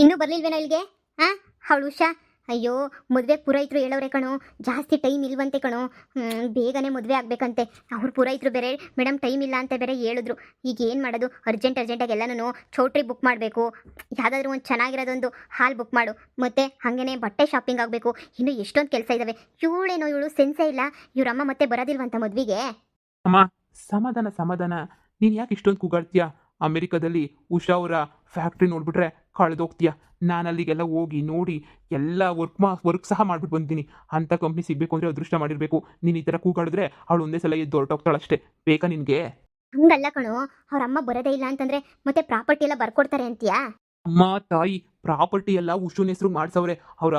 ಇನ್ನೂ ಬರ್ಲಿಲ್ವೇನೋ ಇಲ್ಲಿಗೆ? ಹಾಂ, ಅವಳು ಉಷಾ. ಅಯ್ಯೋ, ಮದುವೆ ಪುರೋಹಿತರು ಹೇಳೋರೆ ಕಣೋ, ಜಾಸ್ತಿ ಟೈಮ್ ಇಲ್ವಂತೆ ಕಣೋ. ಬೇಗನೆ ಮದುವೆ ಆಗಬೇಕಂತೆ. ಅವ್ರು ಪುರೋಹಿತರು ಬೇರೆ ಮೇಡಮ್ ಟೈಮ್ ಇಲ್ಲ ಅಂತ ಬೇರೆ ಹೇಳಿದ್ರು. ಈಗ ಏನು ಮಾಡೋದು? ಅರ್ಜೆಂಟಾಗಿ ಎಲ್ಲನೂ ಚೌಟ್ರಿ ಬುಕ್ ಮಾಡಬೇಕು. ಯಾವುದಾದ್ರೂ ಒಂದು ಚೆನ್ನಾಗಿರೋದೊಂದು ಹಾಲ್ ಬುಕ್ ಮಾಡು. ಮತ್ತು ಹಾಗೇ ಬಟ್ಟೆ ಶಾಪಿಂಗ್ ಆಗಬೇಕು. ಇನ್ನೂ ಎಷ್ಟೊಂದು ಕೆಲಸ ಇದ್ದಾವೆ. ಇವಳು ಸೆನ್ಸೇ ಇಲ್ಲ. ಇವರಮ್ಮ ಮತ್ತೆ ಬರೋದಿಲ್ವಂತ ಮದುವೆಗೆ. ಅಮ್ಮ, ಸಮಾಧಾನ ಸಮಾಧಾನ. ನೀನು ಯಾಕೆ ಇಷ್ಟೊಂದು ಕೂಗಾಡ್ತೀಯಾ? ಅಮೆರಿಕದಲ್ಲಿ ಉಷಾ ಅವರ ಫ್ಯಾಕ್ಟ್ರಿ ನೋಡ್ಬಿಟ್ರೆ ಕಳೆದೋಗ್ತೀಯಾ. ನಾನು ಅಲ್ಲಿಗೆಲ್ಲ ಹೋಗಿ ನೋಡಿ ಎಲ್ಲ ವರ್ಕ್ ಸಹ ಮಾಡ್ಬಿಟ್ಟು ಬಂದಿದ್ದೀನಿ. ಅಂಥ ಕಂಪ್ನಿ ಸಿಗಬೇಕು ಅಂದರೆ ಅದೃಷ್ಟ ಮಾಡಿರಬೇಕು. ನೀನು ಈ ಥರ ಕೂಗಾಡಿದ್ರೆ ಅವಳು ಒಂದೇ ಸಲ ಎದ್ದು ಹೊರಟೋಗ್ತಾಳಷ್ಟೇ. ಬೇಕಾ ನಿನಗೆ? ಹಂಗಲ್ಲ ಕಣೋ, ಅವ್ರಮ್ಮ ಬರೋದೇ ಇಲ್ಲ ಅಂತಂದರೆ ಮತ್ತೆ ಪ್ರಾಪರ್ಟಿ ಎಲ್ಲ ಬರ್ಕೊಡ್ತಾರೆ ಅಂತೀಯಾ? ಅಮ್ಮ ತಾಯಿ, ಪ್ರಾಪರ್ಟಿ ಎಲ್ಲ ಉಷುನ ಹೆಸ್ರು ಮಾಡ್ಸವ್ರೆ. ಅವರ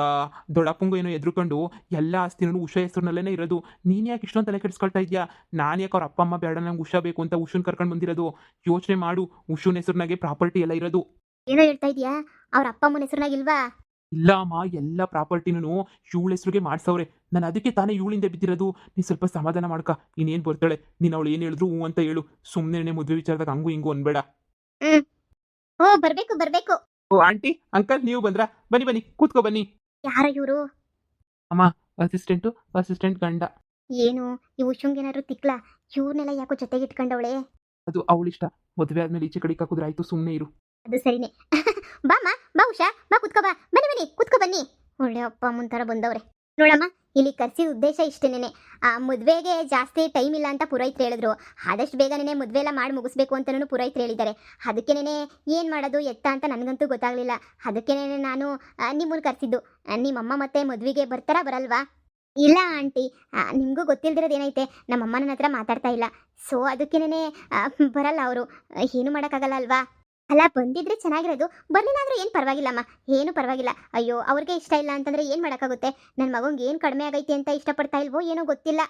ದೊಡ್ಡಪ್ಪಂಗೂ ಏನೋ ಎದ್ರುಕೊಂಡು ಎಲ್ಲ ಆಸ್ತಿನೂ ಉಷಾ ಹೆಸ್ರಿನಲ್ಲೇ ಇರೋದು. ನೀನು ಯಾಕೆ ಇಷ್ಟೊಂದು ತಲೆ ಕೆಡಿಸ್ಕೊಳ್ತಾ ಇದೆಯಾ? ನಾನು ಯಾಕೆ ಅವ್ರ ಅಪ್ಪ ಅಮ್ಮ ಬೇಡ, ನಂಗೆ ಉಷಾ ಬೇಕು ಅಂತ ಉಷುನ್ ಕರ್ಕೊಂಡು ಬಂದಿರೋದು? ಯೋಚನೆ ಮಾಡು, ಉಷುನ ಹೆಸ್ರಿನಾಗೆ ಪ್ರಾಪರ್ಟಿ ಎಲ್ಲ ಇರೋದು. ಏನೋ ಹೇಳ್ತಾ ಇದೀಯಾ? ಅವ್ರ ಅಪ್ಪ ಅಮ್ಮನ ಹೆಸರಿನಾಗಿಲ್ವಾ? ಇಲ್ಲ ಅಮ್ಮ, ಎಲ್ಲ ಪ್ರಾಪರ್ಟಿನೂ ಇವಳ ಹೆಸ್ರಿಗೆ ಮಾಡ್ಸವ್ರೆ. ನಾನು ಅದಕ್ಕೆ ತಾನೇ ಇವಳಿಂದ ಬಿದ್ದಿರೋದು. ನೀನು ಸ್ವಲ್ಪ ಸಮಾಧಾನ ಮಾಡ್ಕ. ಇನ್ನೇನು ಬರ್ತಾಳೆ, ನೀನು ಅವಳು ಏನು ಹೇಳಿದ್ರು ಹ್ಞೂ ಅಂತ ಹೇಳು. ಸುಮ್ಮನೆ ಮದುವೆ ವಿಚಾರದಾಗ ಹಂಗೂ ಹಿಂಗೂ ಅನ್ಬೇಡ. ಹ್ಮ್. ಓ, ಬರ್ಬೇಕು. ಓ ಆಂಟಿ, ಅಂಕಲ್, ನೀವು ಬಂದ್ರಾ? ಬನ್ನಿ ಬನ್ನಿ, ಕೂತ್ಕೊ ಬನ್ನಿ. ಯಾರ ಇವರು? ಅಮ್ಮ, ಅಸಿಸ್ಟೆಂಟ್ ಗಂಡ. ಏನು ಈ ಉಷುಂಗೇನಾದ್ರು ತಿಕ್ಲಾ? ಇವ್ರನ್ನೆಲ್ಲ ಯಾಕೋ ಜೊತೆಗೆ ಇಟ್ಕೊಂಡವಳೆ? ಅದು ಅವಳಿಷ್ಟ. ಮದುವೆ ಆದ್ಮೇಲೆ ಈಚೆ ಕಡೆ ಹಾಕಿದ್ರೆ ಆಯ್ತು, ಸುಮ್ಮನೆ ಇರು. ಅದು ಸರಿನೇ. ಬಾಮ್ಮ, ಬಾ ಉಷಾ, ಬಾ ಕುತ್ಕೋ, ಬಾ. ಬನ್ನಿ ಕುತ್ಕೋ ಬನ್ನಿ. ಒಳ್ಳೆ ಅಪ್ಪ ಅಮ್ಮನ ಥರ ಬಂದವ್ರೆ ನೋಡಮ್ಮ. ಇಲ್ಲಿ ಕರ್ಸಿದ ಉದ್ದೇಶ ಇಷ್ಟೇನೆ. ಮದುವೆಗೆ ಜಾಸ್ತಿ ಟೈಮ್ ಇಲ್ಲ ಅಂತ ಪುರೋಹಿತರು ಹೇಳಿದ್ರು. ಆದಷ್ಟು ಬೇಗನೆ ಮದುವೆ ಎಲ್ಲ ಮಾಡಿ ಮುಗಿಸ್ಬೇಕು ಅಂತಲೂ ಪುರೋಹಿತರು ಹೇಳಿದ್ದಾರೆ. ಅದಕ್ಕೇನೆ ಏನು ಮಾಡೋದು ಎತ್ತ ಅಂತ ನನಗಂತೂ ಗೊತ್ತಾಗಲಿಲ್ಲ. ಅದಕ್ಕೇನೆ ನಾನು ನಿಮ್ಮನ್ನು ಕರೆಸಿದ್ದು. ನಿಮ್ಮಮ್ಮ ಮತ್ತೆ ಮದುವೆಗೆ ಬರ್ತಾರಾ ಬರಲ್ವಾ? ಇಲ್ಲ ಆಂಟಿ, ನಿಮಗೂ ಗೊತ್ತಿಲ್ದಿರೋದು ಏನೈತೆ, ನಮ್ಮಮ್ಮ ನನ್ನ ಹತ್ರ ಮಾತಾಡ್ತಾ ಇಲ್ಲ. ಸೊ ಅದಕ್ಕೇನೆ ಬರಲ್ಲ ಅವರು. ಏನು ಮಾಡೋಕ್ಕಾಗಲ್ಲ ಅಲ್ವಾ? ಅಲ್ಲ, ಬಂದಿದ್ರೆ ಚೆನ್ನಾಗಿರೋದು. ಬರಲಿಲ್ಲ ಅಂದ್ರೆ ಏನು ಪರವಾಗಿಲ್ಲಮ್ಮ, ಏನು ಪರವಾಗಿಲ್ಲ. ಅಯ್ಯೋ, ಅವ್ರಿಗೆ ಇಷ್ಟ ಇಲ್ಲ ಅಂತಂದ್ರೆ ಏನು ಮಾಡೋಕ್ಕಾಗುತ್ತೆ? ನನ್ನ ಮಗಂಗೆ ಏನು ಕಡಿಮೆ ಆಗೈತಿ ಅಂತ ಇಷ್ಟಪಡ್ತಾ ಇಲ್ವೋ ಏನೋ ಗೊತ್ತಿಲ್ಲ.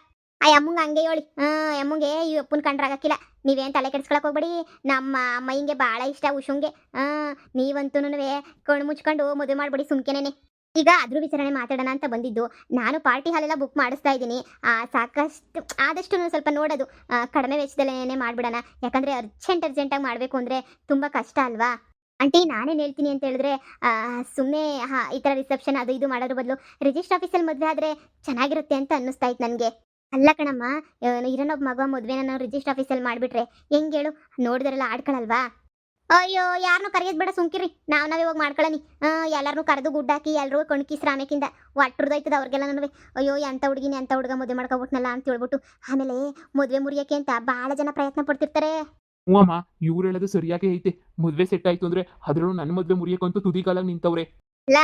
ಆ ಅಮ್ಮಂಗೆ ಹಂಗೆ ಹೇಳಿ. ಅಮ್ಮಂಗೆ ಈ ಅಪ್ಪನ ಕಂಡ್ರಾಗಕ್ಕಿಲ್ಲ. ನೀವೇನು ತಲೆ ಕೆಡಿಸ್ಕೊಳಕ್ಕೆ ಹೋಗ್ಬೇಡಿ. ನಮ್ಮ ಅಮ್ಮಯ್ಯಂಗೆ ಭಾಳ ಇಷ್ಟ ಉಷುಂಗೆ. ನೀವಂತೂ ಕಣ್ಣು ಮುಚ್ಕೊಂಡು ಮದುವೆ ಮಾಡ್ಬಿಡಿ ಸುಮ್ಕೆನೇನೆ. ಈಗ ಅದ್ರ ವಿಚಾರಣೆ ಮಾತಾಡೋಣ ಅಂತ ಬಂದಿದ್ದು. ನಾನು ಪಾರ್ಟಿ ಹಾಲೆಲ್ಲ ಬುಕ್ ಮಾಡಿಸ್ತಾ ಇದ್ದೀನಿ. ಸಾಕಷ್ಟು ಆದಷ್ಟು ಸ್ವಲ್ಪ ನೋಡೋದು ಕಡಿಮೆ ವೆಚ್ಚದಲ್ಲೇ ಮಾಡಿಬಿಡೋಣ. ಯಾಕಂದರೆ ಅರ್ಜೆಂಟಾಗಿ ಮಾಡಬೇಕು ಅಂದರೆ ತುಂಬ ಕಷ್ಟ ಅಲ್ವಾ ಆಂಟಿ? ನಾನೇನು ಹೇಳ್ತೀನಿ ಅಂತ ಹೇಳಿದ್ರೆ, ಸುಮ್ಮನೆ ಈ ಥರ ರಿಸೆಪ್ಷನ್ ಅದು ಇದು ಮಾಡೋದ್ರ ಬದಲು ರಿಜಿಸ್ಟರ್ ಆಫೀಸಲ್ಲಿ ಮದುವೆ ಆದರೆ ಚೆನ್ನಾಗಿರುತ್ತೆ ಅಂತ ಅನ್ನಿಸ್ತಾ ಇತ್ತು ನನಗೆ. ಅಲ್ಲ ಕಣಮ್ಮ, ಇರೋನೊಬ್ಬ ಮಗ ಮದುವೆನ ನಾವು ರಿಜಿಸ್ಟರ್ ಆಫೀಸಲ್ಲಿ ಮಾಡಿಬಿಟ್ರೆ ಹೆಂಗೆ ಹೇಳು? ನೋಡಿದ್ರೆಲ್ಲ ಆಡ್ಕೊಳಲ್ವಾ? ಅಯ್ಯೋ, ಯಾರನ್ನೂ ಕರೆಯೋದು ಬೇಡ, ಸುಮ್ಕಿರಿ. ನಾವೇ ಇವಾಗ ಮಾಡ್ಕೊಳ್ಳಿ. ಎಲ್ಲರನ್ನೂ ಕರೆದು ಗುಡ್ಡಾಕಿ ಎಲ್ಲರೂ ಕಣ್ಕಿಸ್ರ ಆಮೇಕಿಂದ ಒಟ್ಟುರ್ದೈತದ ಅವ್ರಿಗೆಲ್ಲನೂ. ಅಯ್ಯೋ, ಎಂಥ ಹುಡುಗಿನಿ ಎಂಥ ಹುಡುಗ ಮದುವೆ ಮಾಡ್ಕೊಬಿಟ್ನಲ್ಲ ಅಂತ ಹೇಳ್ಬಿಟ್ಟು ಆಮೇಲೆ ಮದುವೆ ಮುರಿಯೋಕ್ಕೆ ಅಂತ ಭಾಳ ಜನ ಪ್ರಯತ್ನ ಪಡ್ತಿರ್ತಾರೆ. ಹ್ಞೂ ಅಮ್ಮ, ಇವ್ರು ಹೇಳೋದು ಸರಿಯಾಗಿ ಐತೆ. ಮದುವೆ ಸೆಟ್ ಆಯ್ತು ಅಂದರೆ ಅದರಲ್ಲೂ ನನ್ನ ಮದುವೆ ಮುರಿಯೋಕ್ಕಂತೂ ತುದಿಗಾಲಾಗಿ ನಿಂತವ್ರೆ. ಇಲ್ಲ,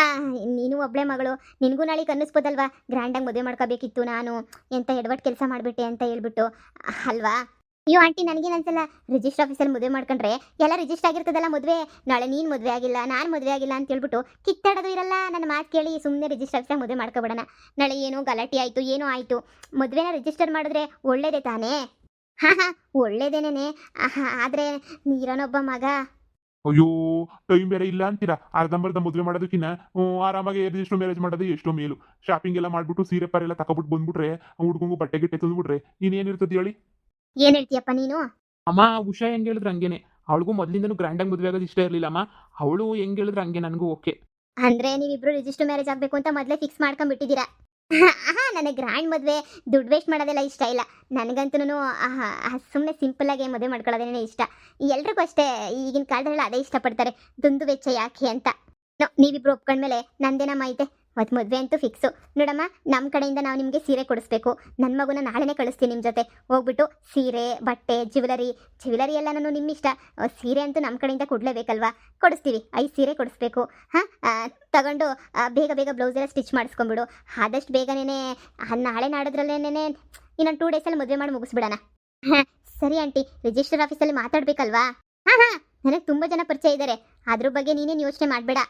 ನೀನು ಒಬ್ಬಳೆ ಮಗಳು, ನಿನಗೂ ನಾಳೆ ಅನ್ನಿಸ್ಬೋದಲ್ವಾ? ಗ್ರ್ಯಾಂಡಾಗಿ ಮದುವೆ ಮಾಡ್ಕೋಬೇಕಿತ್ತು ನಾನು, ಎಂಥ ಎಡವಟ್ಟು ಕೆಲಸ ಮಾಡಿಬಿಟ್ಟೆ ಅಂತ ಹೇಳ್ಬಿಟ್ಟು ಅಲ್ವಾ? ಅಯ್ಯೋ ಆಂಟಿ, ನನಗೇನು ಅನ್ಸಲ್ಲ. ರಿಜಿಸ್ಟರ್ ಆಫೀಸಲ್ಲಿ ಮದುವೆ ಮಾಡ್ಕೊಂಡ್ರೆ ಎಲ್ಲ ರಿಜಿಸ್ಟರ್ ಆಗಿರ್ತದಲ್ಲ ಮದುವೆ. ನಾಳೆ ನೀನು ಮದುವೆ ಆಗಿಲ್ಲ, ನಾನು ಮದುವೆ ಆಗಿಲ್ಲ ಅಂತ ಹೇಳ್ಬಿಟ್ಟು ಕಿತ್ತಾಡೋದು ಇರಲ್ಲ. ನನ್ನ ಮಾತು ಕೇಳಿ ಸುಮ್ಮನೆ ರಿಜಿಸ್ಟರ್ ಆಫೀಸಾಗಿ ಮದುವೆ ಮಾಡ್ಕೊಬಿಡೋಣ. ನಾಳೆ ಏನೋ ಗಲಾಟೆ ಆಯಿತು, ಏನೋ ಆಯಿತು, ಮದುವೆನ ರಿಜಿಸ್ಟರ್ ಮಾಡಿದ್ರೆ ಒಳ್ಳೇದೇ ತಾನೇ? ಹಾಂ, ಒಳ್ಳೇದೇನೇ. ಆದರೆ ನೀರನೊಬ್ಬ ಮಗ. ಅಯ್ಯೋ, ಟೈಮ್ ಬೇರೆ ಇಲ್ಲ ಅಂತೀರಾ? ಅರ್ಧಂಬರ್ಧ ಮದುವೆ ಮಾಡೋದಕ್ಕಿನ್ನ ಆರಾಮಾಗಿ ರಿಜಿಸ್ಟರ್ ಮ್ಯಾರೇಜ್ ಮಾಡೋದು ಎಷ್ಟೋ ಮೇಲು. ಶಾಪಿಂಗ್ ಎಲ್ಲ ಮಾಡ್ಬಿಟ್ಟು ಸೀರೆ ಪಾರೆಲ್ಲ ತಗೊಬಿಟ್ಟು ಬಂದ್ಬಿಟ್ರೆ, ಹುಡುಗಂಗು ಬಟ್ಟೆ ಗಿಟ್ಟೆ ತಂದ್ಬಿಟ್ರೆ ಇನ್ನೇನಿರ್ತದೆ ಹೇಳಿ? ಏನು ಹೇಳ್ತೀಯಪ್ಪ ನೀನು? ಅಮ್ಮ, ಉಷಾ ಹೆಂಗೆ ಹೇಳಿದ್ರೆ ಹಂಗೇನೆ. ಅವಳಿಗೂ ಮೊದಲಿಂದನೂ ಗ್ರ್ಯಾಂಡಾಗಿ ಮದುವೆ ಆಗೋದು ಇಷ್ಟ ಇರಲಿಲ್ಲಮ್ಮ. ಅವಳು ಹೆಂಗೆ ಹೇಳಿದ್ರೆ ಹಂಗೆ ನನಗೂ ಓಕೆ. ಅಂದರೆ ನೀವಿಬ್ರು ರಿಜಿಸ್ಟರ್ ಮ್ಯಾರೇಜ್ ಆಗಬೇಕು ಅಂತ ಮೊದಲೇ ಫಿಕ್ಸ್ ಮಾಡ್ಕೊಂಡ್ಬಿಟ್ಟಿದ್ದೀರಾ? ನನಗೆ ಗ್ರ್ಯಾಂಡ್ ಮದುವೆ ದುಡ್ಡು ವೇಸ್ಟ್ ಮಾಡೋದೆಲ್ಲ ಇಷ್ಟ ಇಲ್ಲ. ನನಗಂತೂ ಸುಮ್ಮನೆ ಸಿಂಪಲ್ಲಾಗಿ ಮದುವೆ ಮಾಡ್ಕೊಳ್ಳೋದೇನೆ ಇಷ್ಟ. ಎಲ್ರಿಗೂ ಅಷ್ಟೇ, ಈಗಿನ ಕಾಲದಲ್ಲೆಲ್ಲ ಅದೇ ಇಷ್ಟಪಡ್ತಾರೆ, ದುಂದು ವೆಚ್ಚ ಯಾಕೆ ಅಂತ. ನೀವಿಬ್ರು ಒಪ್ಕೊಂಡ್ಮೇಲೆ ನಂದೇನಮ್ಮ ಐತೆ. ಮತ್ತು ಮದುವೆ ಅಂತೂ ಫಿಕ್ಸು. ನೋಡಮ್ಮ, ನಮ್ಮ ಕಡೆಯಿಂದ ನಾವು ನಿಮಗೆ ಸೀರೆ ಕೊಡಿಸ್ಬೇಕು. ನನ್ನ ಮಗುನ ನಾಳೆನೇ ಕಳಿಸ್ತೀನಿ ನಿಮ್ಮ ಜೊತೆ. ಹೋಗ್ಬಿಟ್ಟು ಸೀರೆ, ಬಟ್ಟೆ, ಜ್ಯುವೆಲರಿ ಎಲ್ಲ ನಾನು ನಿಮ್ಮಿಷ್ಟ. ಸೀರೆ ಅಂತೂ ನಮ್ಮ ಕಡೆಯಿಂದ ಕೊಡಲೇಬೇಕಲ್ವಾ? ಕೊಡಿಸ್ತೀವಿ. 5 ಸೀರೆ ಕೊಡಿಸ್ಬೇಕು. ತಗೊಂಡು ಬೇಗ ಬ್ಲೌಸ್ ಎಲ್ಲ ಸ್ಟಿಚ್ ಮಾಡಿಸ್ಕೊಂಬಿಡು. ಆದಷ್ಟು ಬೇಗನೇ ನಾಳೆ ನಾಡೋದ್ರಲ್ಲೇನೇ ಇನ್ನೊಂದು 2 ಡೇಸಲ್ಲಿ ಮದುವೆ ಮಾಡಿ ಮುಗಿಸ್ಬಿಡೋಣ. ಸರಿ ಆಂಟಿ, ರಿಜಿಸ್ಟರ್ ಆಫೀಸಲ್ಲಿ ಮಾತಾಡಬೇಕಲ್ವಾ? ಹಾಂ, ನನಗೆ ತುಂಬ ಜನ ಪರಿಚಯ ಇದ್ದಾರೆ. ಅದ್ರ ಬಗ್ಗೆ ನೀನೇನು ಯೋಚನೆ ಮಾಡಬೇಡ.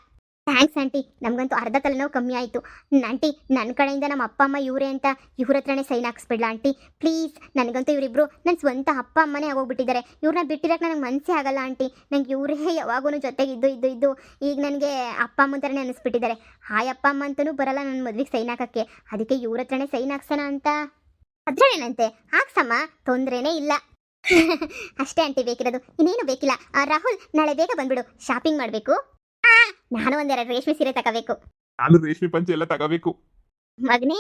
ಥ್ಯಾಂಕ್ಸ್ ಆಂಟಿ, ನಮಗಂತೂ ಅರ್ಧ ತಲೆನೋವು ಕಮ್ಮಿ ಆಯಿತು. ಆಂಟಿ, ನನ್ನ ಕಡೆಯಿಂದ ನಮ್ಮ ಅಪ್ಪ ಅಮ್ಮ ಇವರೇ ಅಂತ ಇವ್ರ ಹತ್ರನೇ ಸೈನ್ ಹಾಕ್ಸ್ಬಿಡ್ಲ ಆಂಟಿ? ಪ್ಲೀಸ್. ನನಗಂತೂ ಇವರಿಬ್ಬರು ನನ್ನ ಸ್ವಂತ ಅಪ್ಪ ಅಮ್ಮನೇ ಆಗೋಗ್ಬಿಟ್ಟಿದ್ದಾರೆ. ಇವ್ರನ್ನ ಬಿಟ್ಟಿರೋಕೆ ನನಗೆ ಮನಸ್ಸೇ ಆಗಲ್ಲ ಆಂಟಿ. ನಂಗೆ ಇವರೇ ಯಾವಾಗೂ ಜೊತೆಗೆ ಇದ್ದು ಈಗ ನನಗೆ ಅಪ್ಪ ಅಮ್ಮನ ಥರನೇ ಅನ್ನಿಸ್ಬಿಟ್ಟಿದ್ದಾರೆ. ಅಪ್ಪ ಅಮ್ಮ ಅಂತಲೂ ಬರಲ್ಲ ನನ್ನ ಮದುವೆಗೆ ಸೈನ್ ಹಾಕೋಕ್ಕೆ. ಅದಕ್ಕೆ ಇವ್ರ ಹತ್ರನೇ ಸೈನ್ ಹಾಕ್ಸೋಣ ಅಂತ. ಅದ್ರೇನಂತೆ, ಹಾಕ್ಸಮ್ಮ, ತೊಂದರೆನೇ ಇಲ್ಲ. ಅಷ್ಟೇ ಆಂಟಿ ಬೇಕಿರೋದು, ಇನ್ನೇನು ಬೇಕಿಲ್ಲ. ರಾಹುಲ್, ನಾಳೆ ಬೇಗ ಬಂದ್ಬಿಡು, ಶಾಪಿಂಗ್ ಮಾಡಬೇಕು. ನಾನು ಒಂದೆರಡು ರೇಷ್ಮೆ ಸೀರೆ ತಗೋಬೇಕು. ನಾನು ರೇಷ್ಮೆ ಪಂಚೆ ಎಲ್ಲ ತಗೋಬೇಕು. ಮಗನೇ,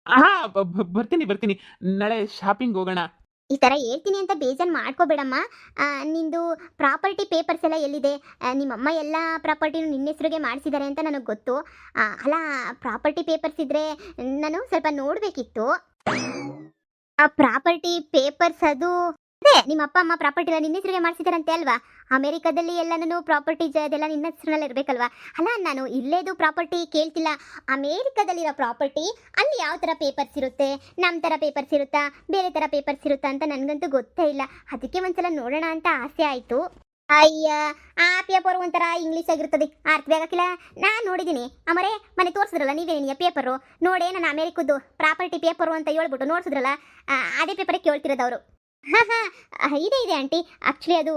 ಹಾ ಬರ್ತೀನಿ ನಾಳೆ ಶಾಪಿಂಗ್ ಹೋಗೋಣ. ಈ ಥರ ಹೇಳ್ತೀನಿ ಅಂತ ಬೇಜಾರು ಮಾಡ್ಕೋಬೇಡಮ್ಮ. ನಿಂದು ಪ್ರಾಪರ್ಟಿ ಪೇಪರ್ಸ್ ಎಲ್ಲ ಎಲ್ಲಿದೆ? ನಿಮ್ಮಮ್ಮ ಎಲ್ಲ ಪ್ರಾಪರ್ಟಿನೂ ನಿನ್ನ ಹೆಸ್ರಿಗೆ ಮಾಡಿಸಿದ್ದಾರೆ ಅಂತ ನನಗೆ ಗೊತ್ತು. ಅಲ್ಲ, ಪ್ರಾಪರ್ಟಿ ಪೇಪರ್ಸ್ ಇದ್ದರೆ ನಾನು ಸ್ವಲ್ಪ ನೋಡಬೇಕಿತ್ತು. ಆ ಪ್ರಾಪರ್ಟಿ ಪೇಪರ್ಸ್ ಅದು ಅದೇ ನಿಮ್ಮ ಅಪ್ಪ ಅಮ್ಮ ಪ್ರಾಪರ್ಟಿ ಎಲ್ಲ ನಿನ್ನ ಹೆಸರಿಗೆ ಮಾಡಿಸಿದಾರಂತೆ ಅಲ್ವಾ? ಅಮೆರಿಕದಲ್ಲಿ ಎಲ್ಲನೂ ಪ್ರಾಪರ್ಟೀಸ್ ಅದೆಲ್ಲ ನಿನ್ನ ಹೆಸರಿನಲ್ಲಿ ಇರಬೇಕಲ್ವಾ? ಅಲ್ಲ, ನಾನು ಇಲ್ಲೇದು ಪ್ರಾಪರ್ಟಿ ಕೇಳ್ತಿಲ್ಲ. ಅಮೇರಿಕದಲ್ಲಿರೋ ಪ್ರಾಪರ್ಟಿ ಅಲ್ಲಿ ಯಾವ ಥರ ಪೇಪರ್ಸ್ ಇರುತ್ತೆ, ನಮ್ಮ ಥರ ಪೇಪರ್ಸ್ ಇರುತ್ತಾ, ಬೇರೆ ಥರ ಪೇಪರ್ಸ್ ಇರುತ್ತಾ ಅಂತ ನನಗಂತೂ ಗೊತ್ತೇ ಇಲ್ಲ. ಅದಕ್ಕೆ ಒಂದ್ಸಲ ನೋಡೋಣ ಅಂತ ಆಸೆ ಆಯಿತು. ಅಯ್ಯ, ಆ ಪೇಪರ್ ಒಂಥರ ಇಂಗ್ಲೀಷ್ ಆಗಿರ್ತದೆ, ಅರ್ಥವಾಗಕ್ಕಿಲ್ಲ. ನಾನು ನೋಡಿದ್ದೀನಿ ಅಮರೇ, ಮನೆ ತೋರಿಸಿದ್ರಲ್ಲ ನೀವೇನಿಯ ಪೇಪರು ನೋಡೇ, ನಾನು ಅಮೇರಿಕದ್ದು ಪ್ರಾಪರ್ಟಿ ಪೇಪರು ಅಂತ ಹೇಳ್ಬಿಟ್ಟು ನೋಡಿಸಿದ್ರಲ್ಲ, ಅದೇ ಪೇಪರೇ ಕೇಳ್ತಿರೋದು ಅವರು. ಇದೆ ಆಂಟಿ, ಆ್ಯಕ್ಚುಲಿ ಅದು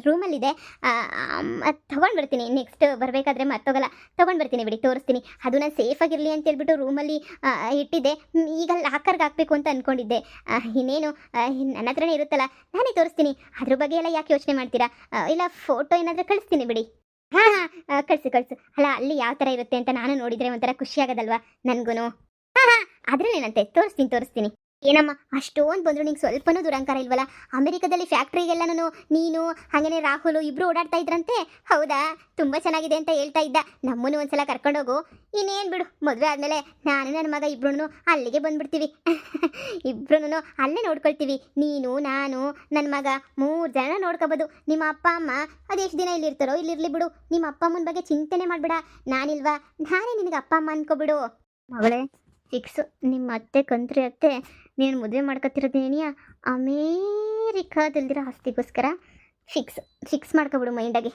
ರೂಮಲ್ಲಿದೆ. ತೊಗೊಂಡು ಬರ್ತೀನಿ, ನೆಕ್ಸ್ಟ್ ಬರಬೇಕಾದ್ರೆ ಮರ್ತೋಗಲ್ಲ. ತೊಗೊಂಡು ಬರ್ತೀನಿ ಬಿಡಿ, ತೋರಿಸ್ತೀನಿ. ಅದು ನಾನು ಸೇಫಾಗಿರಲಿ ಅಂತ ಹೇಳ್ಬಿಟ್ಟು ರೂಮಲ್ಲಿ ಇಟ್ಟಿದ್ದೆ. ಈಗ ಲಾಕರ್ಗೆ ಹಾಕಬೇಕು ಅಂತ ಅಂದ್ಕೊಂಡಿದ್ದೆ. ಇನ್ನೇನು ನನ್ನ ಹತ್ರನೇ ಇರುತ್ತಲ್ಲ, ನಾನೇ ತೋರಿಸ್ತೀನಿ. ಅದ್ರ ಬಗ್ಗೆ ಎಲ್ಲ ಯಾಕೆ ಯೋಚನೆ ಮಾಡ್ತೀರಾ? ಇಲ್ಲ, ಫೋಟೋ ಏನಾದರೂ ಕಳಿಸ್ತೀನಿ ಬಿಡಿ. ಹಾಂ ಕಳಿಸು. ಅಲ್ಲ, ಅಲ್ಲಿ ಯಾವ ಥರ ಇರುತ್ತೆ ಅಂತ ನಾನು ನೋಡಿದರೆ ಒಂಥರ ಖುಷಿ ಆಗೋದಲ್ವಾ ನನಗೂ. ಅದ್ರಲ್ಲೇನಂತೆ, ತೋರಿಸ್ತೀನಿ. ಏನಮ್ಮ ಅಷ್ಟೊಂದು ಬಂದರು ನಿಂಗೆ ಸ್ವಲ್ಪನೂ ದುರಂಕಾರ ಇಲ್ವಲ್ಲ? ಅಮೆರಿಕದಲ್ಲಿ ಫ್ಯಾಕ್ಟ್ರಿಗೆಲ್ಲನೂ ನೀನು ಹಾಗೇನೆ ರಾಹುಲು ಇಬ್ಬರು ಓಡಾಡ್ತಾ ಇದ್ರಂತೆ. ಹೌದಾ? ತುಂಬ ಚೆನ್ನಾಗಿದೆ ಅಂತ ಹೇಳ್ತಾ ಇದ್ದ. ನಮ್ಮನ್ನು ಒಂದ್ಸಲ ಕರ್ಕೊಂಡೋಗು. ಇನ್ನೇನು ಬಿಡು, ಮದುವೆ ಆದಮೇಲೆ ನಾನು ನನ್ನ ಮಗ ಇಬ್ರು ಅಲ್ಲಿಗೆ ಬಂದ್ಬಿಡ್ತೀವಿ. ಇಬ್ರು ಅಲ್ಲೇ ನೋಡ್ಕೊಳ್ತೀವಿ. ನೀನು, ನಾನು, ನನ್ನ ಮಗ 3 ಜನ ನೋಡ್ಕೋಬೋದು. ನಿಮ್ಮ ಅಪ್ಪ ಅಮ್ಮ ಅದೆಷ್ಟು ದಿನ ಇಲ್ಲಿರ್ತಾರೋ ಇಲ್ಲಿರ್ಲಿ ಬಿಡು. ನಿಮ್ಮ ಅಪ್ಪ ಅಮ್ಮನ ಬಗ್ಗೆ ಚಿಂತನೆ ಮಾಡಬೇಡ. ನಾನಿಲ್ವಾ, ನಾನೇ ನಿನಗೆ ಅಪ್ಪ ಅಮ್ಮ ಅನ್ಕೋಬಿಡು. ಮಗಳೇ, ಫಿಕ್ಸು, ನಿಮ್ಮ ಅತ್ತೆ ಕಂತ್ರಿ ಅತ್ತೆ ನೀನು ಮದುವೆ ಮಾಡ್ಕೊತಿರೋದೇನಿಯಾ ಅಮೇರಿಕಾದಲ್ದಿರೋ ಆಸ್ತಿಗೋಸ್ಕರ. ಫಿಕ್ಸ್ ಮಾಡ್ಕೊಬಿಡು ಮೈಂಡಾಗೆ.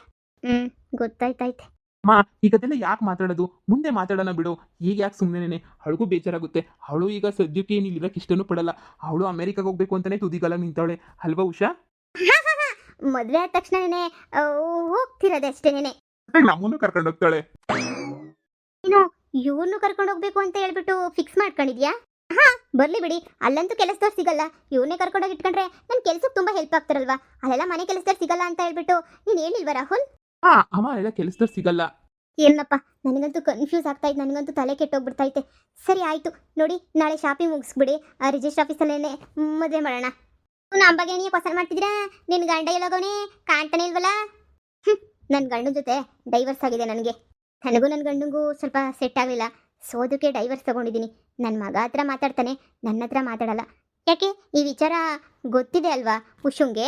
ಗೊತ್ತಾಯ್ತೈತೆ. ಅಮ್ಮ, ಈಗದೆಲ್ಲ ಯಾಕೆ ಮಾತಾಡೋದು? ಮುಂದೆ ಮಾತಾಡೋಣ ಬಿಡು. ಈಗ ಯಾಕೆ ಸುಮ್ಮನೆ? ಅವಳಿಗೂ ಬೇಜಾರಾಗುತ್ತೆ. ಅವಳು ಈಗ ಸದ್ಯಕ್ಕೆ ಏನು ಇಲ್ಲಿರಕ್ಕೆ ಇಷ್ಟನೂ ಪಡಲ್ಲ. ಅವಳು ಅಮೆರಿಕಾಗೆ ಹೋಗ್ಬೇಕು ಅಂತಾನೆ ತುದಿಗಾಲ ನಿಂತವಳೆ ಅಲ್ವಾ ಉಷಾ? ಮದುವೆ ಆದ ತಕ್ಷಣನೇ ಹೋಗ್ತಿರೋದೆ ಅಷ್ಟೇನೆ. ನಮ್ಮನ್ನು ಕರ್ಕೊಂಡು ಹೋಗ್ತಾಳೆ. ನೀನು ಇವ್ರನ್ನು ಕರ್ಕೊಂಡು ಹೋಗ್ಬೇಕು ಅಂತ ಹೇಳ್ಬಿಟ್ಟು ಫಿಕ್ಸ್ ಮಾಡ್ಕೊಂಡಿದ್ಯಾ? ಬರ್ಲಿ ಬಿಡಿ, ಅಲ್ಲಂತೂ ಕೆಲಸದವ್ರು ಸಿಗಲ್ಲ. ಇವ್ರನ್ನೇ ಕರ್ಕೊಂಡೋಗಿ ಇಟ್ಕೊಂಡ್ರೆ ನನ್ನ ಕೆಲಸಕ್ಕೆ ತುಂಬ ಹೆಲ್ಪ್ ಆಗ್ತಾರಲ್ವಾ? ಅಲ್ಲೆಲ್ಲ ಮನೆ ಕೆಲಸದವ್ರು ಸಿಗಲ್ಲ ಅಂತ ಹೇಳ್ಬಿಟ್ಟು ನೀನು ಹೇಳಿಲ್ವ ರಾಹುಲ್? ಅಮ್ಮ, ಎಲ್ಲ ಕೆಲಸದವ್ರು ಸಿಗಲ್ಲ. ಏನಪ್ಪ, ನನಗಂತೂ ಕನ್ಫ್ಯೂಸ್ ಆಗ್ತಾಯಿತ್ತು. ನನಗಂತೂ ತಲೆ ಕೆಟ್ಟೋಗ್ಬಿಡ್ತೈತೆ. ಸರಿ ಆಯಿತು ನೋಡಿ, ನಾಳೆ ಶಾಪಿಂಗ್ ಮುಗಿಸ್ಬಿಡಿ. ರಿಜಿಸ್ಟರ್ ಆಫೀಸಲ್ಲೇ ಮದುವೆ ಮಾಡೋಣ. ನಮ್ಮ ಬಗ್ಗೆ ನೀವು ಪಸಂದ್ ಮಾಡ್ತಿದ್ದೀರಾ? ನಿನ್ನ ಗಂಡ ಎಲ್ಲೋಗವನೇ ಕಾಣ್ತಾನೆ ಇಲ್ವಲ್ಲ? ನನ್ನ ಗಂಡನ ಜೊತೆ ಡೈವರ್ಸ್ ಆಗಿದೆ ನನಗೆ. ನನಗೂ ನನ್ನ ಗಂಡಂಗೂ ಸ್ವಲ್ಪ ಸೆಟ್ ಆಗಲಿಲ್ಲ. ಸೋದಕ್ಕೆ ಡೈವರ್ಸ್ ತೊಗೊಂಡಿದ್ದೀನಿ. ನನ್ನ ಮಗ ಹತ್ರ ಮಾತಾಡ್ತಾನೆ, ನನ್ನ ಹತ್ರ ಮಾತಾಡಲ್ಲ. ಯಾಕೆ? ಈ ವಿಚಾರ ಗೊತ್ತಿದೆ ಅಲ್ವಾ ಉಷುಂಗೆ?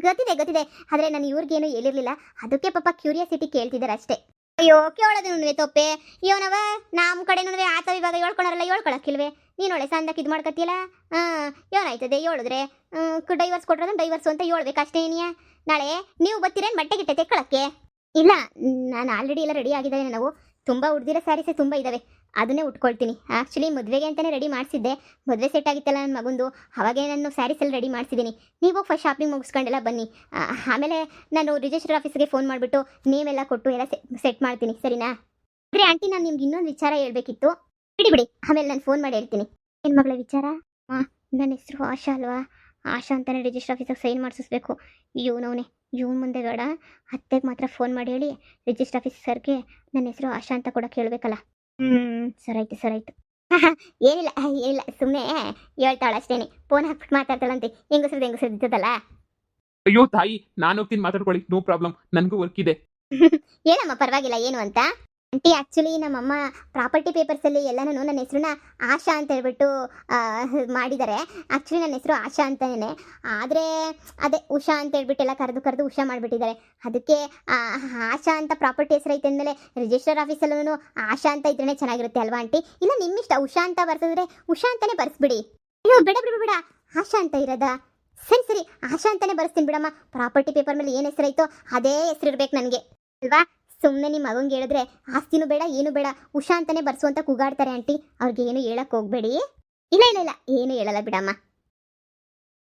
ಗೊತ್ತಿದೆ. ಆದರೆ ನಾನು ಇವ್ರಿಗೇನು ಹೇಳಿರಲಿಲ್ಲ. ಅದಕ್ಕೆ ಪಾಪ ಕ್ಯೂರಿಯಾಸಿಟಿ ಕೇಳ್ತಿದ್ದಾರೆ ಅಷ್ಟೇ. ಅಯ್ಯೋ, ಕೇಳೋದು ತೊಪ್ಪೆ ಇವನವ. ನಮ್ಮ ಕಡೆನೂ ಆತ ಇವಾಗ ಹೇಳ್ಕೊಳಾರಲ್ಲ, ಹೇಳ್ಕೊಳಕ್ಕಿಲ್ವೇ? ನೀನು ಒಳ್ಳೆ ಸಂದಕ್ಕೆ ಇದು ಮಾಡ್ಕೊತೀಯಲ್ಲ. ಏನಾಯ್ತದೆ ಹೇಳಿದ್ರೆ? ಡೈವರ್ಸ್ ಕೊಟ್ರೆ ಡೈವರ್ಸು ಅಂತ ಹೇಳ್ಬೇಕು ಅಷ್ಟೇ. ಏನಿಯಾ ನಾಳೆ ನೀವು ಬರ್ತೀರೇನು ಬಟ್ಟೆ ಗಿಟ್ಟೆ ತೆಕ್ಕೊಳಕ್ಕೆ? ಇಲ್ಲ, ನಾನು ಆಲ್ರೆಡಿ ಎಲ್ಲ ರೆಡಿ ಆಗಿದ್ದಾವೆ. ನಾವು ತುಂಬ ಉಡ್ದಿರೋ ಸ್ಯಾರೀಸೇ ತುಂಬ ಇದ್ದಾವೆ, ಅದನ್ನೇ ಉಟ್ಕೊಳ್ತೀನಿ. ಆ್ಯಕ್ಚುಲಿ ಮದುವೆಗೆ ಅಂತಲೇ ರೆಡಿ ಮಾಡಿಸಿದ್ದೆ. ಮದುವೆ ಸೆಟ್ ಆಗಿತ್ತಲ್ಲ ನನ್ನ ಮಗಂದು, ಅವಾಗೇ ನಾನು ಸ್ಯಾರೀಸ್ ಎಲ್ಲ ರೆಡಿ ಮಾಡಿಸಿದ್ದೀನಿ. ನೀವು ಫಸ್ಟ್ ಶಾಪಿಂಗ್ ಮುಗಿಸ್ಕೊಂಡೆಲ್ಲ ಬನ್ನಿ. ಆಮೇಲೆ ನಾನು ರಿಜಿಸ್ಟರ್ ಆಫೀಸ್ಗೆ ಫೋನ್ ಮಾಡಿಬಿಟ್ಟು ನೇಮೆಲ್ಲ ಕೊಟ್ಟು ಎಲ್ಲ ಸೆಟ್ ಮಾಡ್ತೀನಿ, ಸರಿನಾ? ಸರಿ ಆಂಟಿ, ನಾನು ನಿಮ್ಗೆ ಇನ್ನೊಂದು ವಿಚಾರ ಹೇಳ್ಬೇಕಿತ್ತು. ಬಿಡಿ, ಆಮೇಲೆ ನಾನು ಫೋನ್ ಮಾಡಿ ಹೇಳ್ತೀನಿ. ಏನು ಮಗಳ ವಿಚಾರ? ನನ್ನ ಹೆಸರು ಆಶಾ ಅಲ್ವಾ? ಆಶಾ ಅಂತಾನೆ ರಿಜಿಸ್ಟರ್ ಆಫೀಸಿಗೆ ಸೈನ್ ಮಾಡಿಸ್ಬೇಕು. ಇವನು ಮುಂದೆ ಬೇಡ, ಅತ್ತೆಗೆ ಮಾತ್ರ ಫೋನ್ ಮಾಡಿ ಹೇಳಿ ರಿಜಿಸ್ಟರ್ ಆಫೀಸ್ ಸರ್ಗೆ ನನ್ನ ಹೆಸರು ಆಶಾ ಅಂತ ಕೂಡ ಕೇಳಬೇಕಲ್ಲ. ಸರಾಯ್ತು. ಏನಿಲ್ಲ, ಸುಮ್ಮನೆ ಹೇಳ್ತಾಳೆ ಅಷ್ಟೇನೆ. ಫೋನ್ ಹಾಕ್ಬಿಟ್ಟು ಮಾತಾಡ್ತಾಳಂತೆ. ಹೆಂಗಸ್ರದ್ದು ಇದ್ದದಲ್ಲ. ಅಯ್ಯೋ ತಾಯಿ, ನಾನು ಹೋಗ್ತೀನಿ, ಮಾತಾಡ್ಕೊಳ್ಳಿ, ನೋ ಪ್ರಾಬ್ಲಮ್. ನನಗೂ ವರ್ಕ್ ಇದೆ. ಏನಮ್ಮ, ಪರವಾಗಿಲ್ಲ. ಏನು ಅಂತ? ಆಂಟಿ, ಆ್ಯಕ್ಚುಲಿ ನಮ್ಮಮ್ಮ ಪ್ರಾಪರ್ಟಿ ಪೇಪರ್ಸಲ್ಲಿ ಎಲ್ಲನೂ ನನ್ನ ಹೆಸರನ್ನ ಆಶಾ ಅಂತ ಹೇಳ್ಬಿಟ್ಟು ಮಾಡಿದ್ದಾರೆ. ಆ್ಯಕ್ಚುಲಿ ನನ್ನ ಹೆಸರು ಆಶಾ ಅಂತಲೇ, ಆದರೆ ಅದೇ ಉಷಾ ಅಂತ ಹೇಳ್ಬಿಟ್ಟೆಲ್ಲ ಕರೆದು ಉಷಾ ಮಾಡಿಬಿಟ್ಟಿದ್ದಾರೆ. ಅದಕ್ಕೆ ಆಶಾ ಅಂತ ಪ್ರಾಪರ್ಟಿ ಹೆಸರು ಐತೆ ಅಂದಮೇಲೆ ರಿಜಿಸ್ಟರ್ ಆಫೀಸಲ್ಲೂ ಆಶಾ ಅಂತ ಇದ್ರೇ ಚೆನ್ನಾಗಿರುತ್ತೆ ಅಲ್ವಾ ಆಂಟಿ? ಇಲ್ಲ, ನಿಮ್ಮಿಷ್ಟ. ಉಷಾ ಅಂತ ಬರ್ತಿದ್ರೆ ಉಷಾ ಅಂತಲೇ ಬರ್ಸ್ಬಿಡಿ. ಅಯ್ಯೋ, ಬೇಡ, ಆಶಾ ಅಂತ ಇರೋದಾ? ಸರಿ, ಆಶಾ ಅಂತಲೇ ಬರ್ಸ್ತೀನಿ ಬಿಡಮ್ಮ. ಪ್ರಾಪರ್ಟಿ ಪೇಪರ್ ಮೇಲೆ ಏನು ಹೆಸರೈತೋ ಅದೇ ಹೆಸರು ಇರ್ಬೇಕು ನನಗೆ ಅಲ್ವಾ? ಸುಮ್ಮನೆ ನಿಮ್ಮ ಮಗಂಗೆ ಹೇಳಿದ್ರೆ ಆಸ್ತಿನೂ ಬೇಡ, ಏನು ಬೇಡ, ಉಷಾ ಅಂತಲೇ ಬರ್ಸು ಅಂತ ಕೂಗಾಡ್ತಾರೆ ಆಂಟಿ. ಅವ್ರಿಗೆ ಏನು ಹೇಳಕ್ಕೆ ಹೋಗಬೇಡಿ. ಇಲ್ಲ, ಏನು ಹೇಳಲ್ಲ ಬಿಡಮ್ಮ.